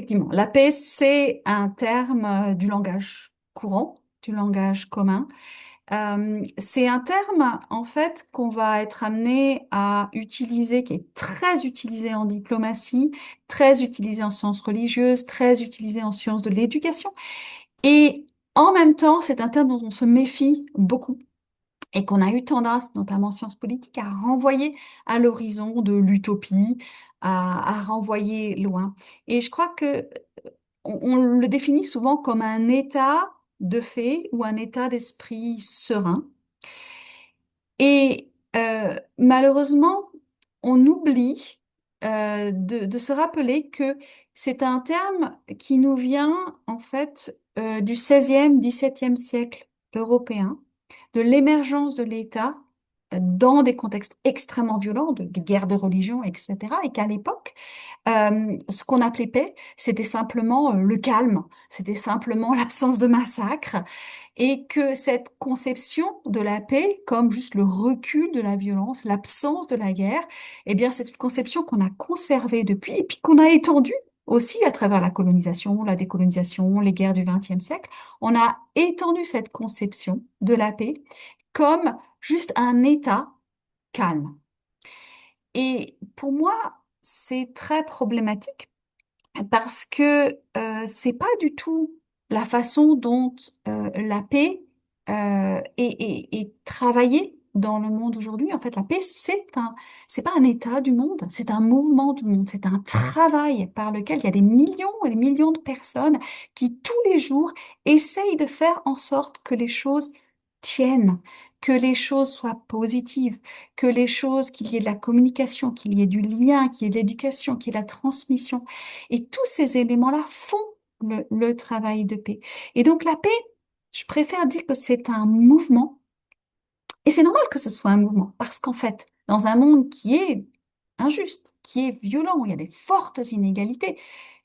effectivement, la paix, c'est un terme du langage courant, du langage commun. C'est un terme, en fait, qu'on va être amené à utiliser, qui est très utilisé en diplomatie, très utilisé en sciences religieuses, très utilisé en sciences de l'éducation. Et en même temps, c'est un terme dont on se méfie beaucoup et qu'on a eu tendance, notamment en sciences politiques, à renvoyer à l'horizon de l'utopie, à renvoyer loin. Et je crois que on le définit souvent comme un état de fait ou un état d'esprit serein. Et malheureusement, on oublie de se rappeler que c'est un terme qui nous vient en fait du 16e, 17e siècle européen, de l'émergence de l'État dans des contextes extrêmement violents, de guerres de religion, etc. Et qu'à l'époque, ce qu'on appelait paix, c'était simplement le calme, c'était simplement l'absence de massacre, et que cette conception de la paix, comme juste le recul de la violence, l'absence de la guerre, eh bien, c'est une conception qu'on a conservée depuis, et puis qu'on a étendue aussi à travers la colonisation, la décolonisation, les guerres du XXe siècle. On a étendu cette conception de la paix comme juste un état calme. Et pour moi, c'est très problématique parce que c'est pas du tout la façon dont la paix est travaillée dans le monde aujourd'hui. En fait, la paix, c'est pas un état du monde, c'est un mouvement du monde, c'est un travail par lequel il y a des millions et des millions de personnes qui tous les jours essayent de faire en sorte que les choses tiennent, que les choses soient positives, que les choses, qu'il y ait de la communication, qu'il y ait du lien, qu'il y ait de l'éducation, qu'il y ait de la transmission. Et tous ces éléments-là font le travail de paix. Et donc la paix, je préfère dire que c'est un mouvement. Et c'est normal que ce soit un mouvement, parce qu'en fait, dans un monde qui est injuste, qui est violent, où il y a des fortes inégalités,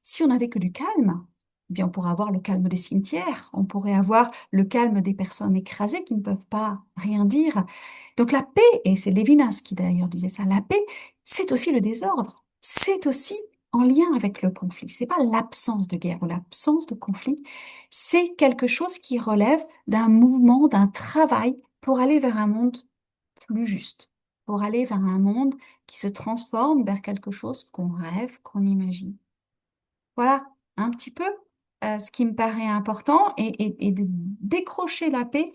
si on n'avait que du calme, eh bien on pourrait avoir le calme des cimetières, on pourrait avoir le calme des personnes écrasées qui ne peuvent pas rien dire. Donc la paix, et c'est Lévinas qui d'ailleurs disait ça, la paix, c'est aussi le désordre, c'est aussi en lien avec le conflit. C'est pas l'absence de guerre ou l'absence de conflit, c'est quelque chose qui relève d'un mouvement, d'un travail pour aller vers un monde plus juste, pour aller vers un monde qui se transforme vers quelque chose qu'on rêve, qu'on imagine. Voilà un petit peu ce qui me paraît important et de décrocher la paix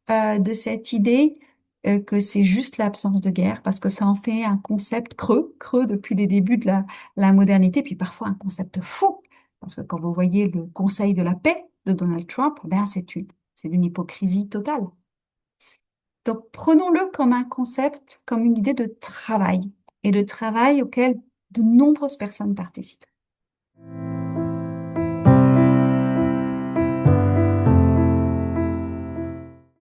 de cette idée que c'est juste l'absence de guerre, parce que ça en fait un concept creux, creux depuis les débuts de la modernité, puis parfois un concept faux, parce que quand vous voyez le Conseil de la paix de Donald Trump, ben c'est une hypocrisie totale. Donc, prenons-le comme un concept, comme une idée de travail, et de travail auquel de nombreuses personnes participent.